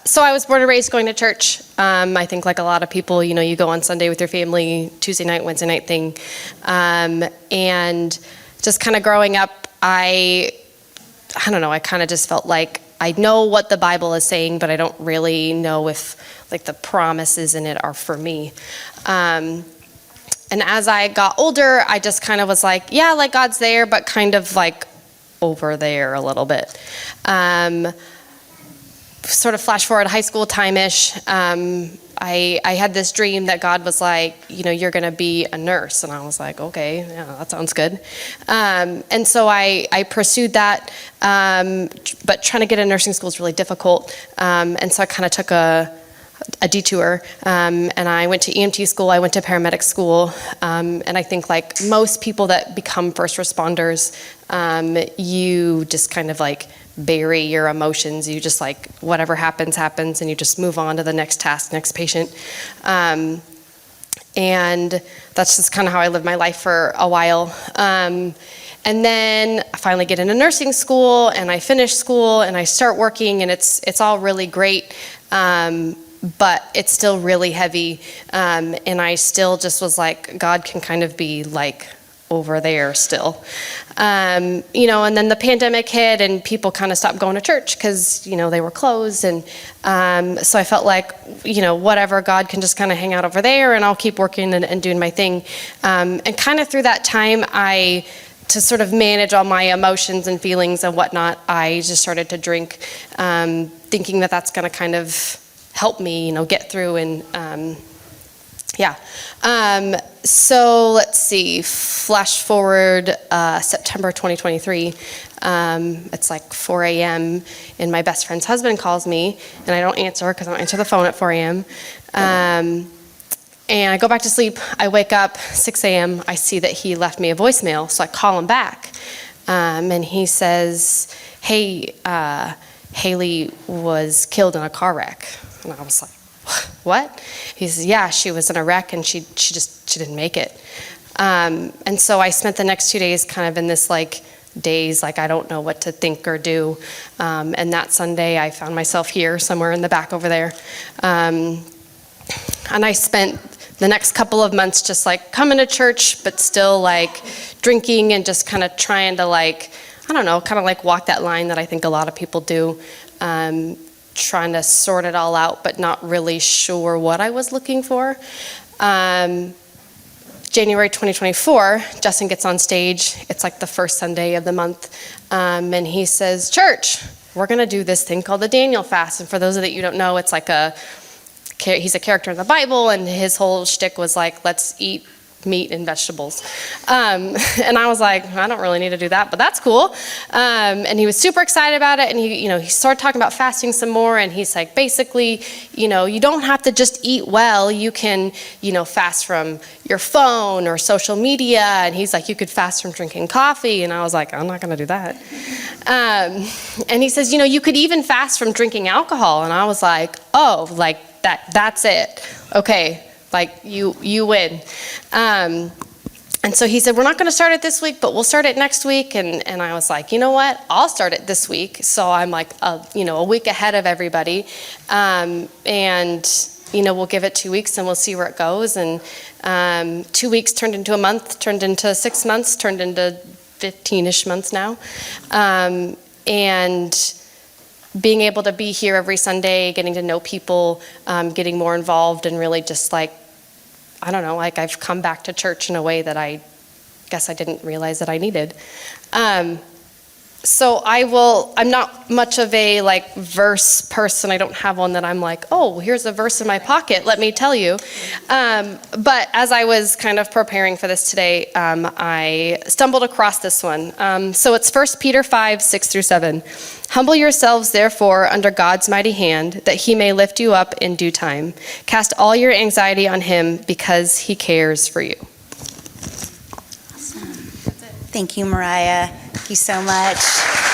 So I was born and raised going to church. I think like a lot of people, you go on Sunday with your family, Tuesday night, Wednesday night thing. And just kind of growing up, I don't know, I kind of just felt like I know what the Bible is saying, but I don't really know if like the promises in it are for me. And as I got older, I just kind of was like, yeah, like God's there, but kind of like over there a little bit. Sort of flash forward high school time-ish, I had this dream that God was like, you're going to be a nurse. And I was like, okay, yeah, that sounds good. And so I pursued that, but trying to get into nursing school is really difficult. And so I kind of took a detour, and I went to EMT school, I went to paramedic school, and I think like most people that become first responders, you just kind of like bury your emotions. You just like, whatever happens, happens, and you just move on to the next task, next patient. And that's just kind of how I lived my life for a while. And then I finally get into nursing school, and I finish school, and I start working, and it's all really great. But it's still really heavy. And I still just was like, God can kind of be like over there still. And then the pandemic hit and people kind of stopped going to church because, they were closed. And so I felt like, whatever, God can just kind of hang out over there and I'll keep working and doing my thing. And kind of through that time, to sort of manage all my emotions and feelings and whatnot, I just started to drink, thinking that that's going to kind of help me, get through. And so let's see, flash forward September 2023. It's like 4 a.m. and my best friend's husband calls me, and I don't answer because I don't answer the phone at 4 a.m. And I go back to sleep. I wake up 6 a.m. I see that he left me a voicemail, so I call him back. And he says, hey, Haley was killed in a car wreck. And I was like, what? He says, yeah, she was in a wreck and she didn't make it. And so I spent the next 2 days kind of in this like daze, like I don't know what to think or do. And that Sunday I found myself here somewhere in the back over there. And I spent the next couple of months just like coming to church, but still like drinking and just kind of trying to like, I don't know, kind of like walk that line that I think a lot of people do. Trying to sort it all out, but not really sure what I was looking for. January 2024, Justin gets on stage. It's like the first Sunday of the month. And he says, church, we're going to do this thing called the Daniel fast. And for those of you who don't know, it's like he's a character in the Bible, and his whole shtick was like, let's eat meat and vegetables. And I was like, I don't really need to do that, but that's cool. And he was super excited about it. And he started talking about fasting some more. And he's like, basically, you don't have to just eat well. You can, fast from your phone or social media. And he's like, you could fast from drinking coffee. And I was like, I'm not going to do that. And he says, you could even fast from drinking alcohol. And I was like, oh, like that's it. Okay. Like you win. And so he said, we're not going to start it this week, but we'll start it next week. And I was like, you know what? I'll start it this week. So I'm like, a week ahead of everybody. And we'll give it 2 weeks and we'll see where it goes. And 2 weeks turned into a month, turned into 6 months, turned into 15-ish months now. And being able to be here every Sunday, getting to know people, getting more involved, and really just like, I don't know, like I've come back to church in a way that I guess I didn't realize that I needed. So I'm not much of a like verse person. I don't have one that I'm like, oh, here's a verse in my pocket, let me tell you. But as I was kind of preparing for this today, I stumbled across this one. So it's 1 Peter 5, 6 through 7. Humble yourselves, therefore, under God's mighty hand, that he may lift you up in due time. Cast all your anxiety on him because he cares for you. Awesome. Thank you, Moriah. Thank you so much.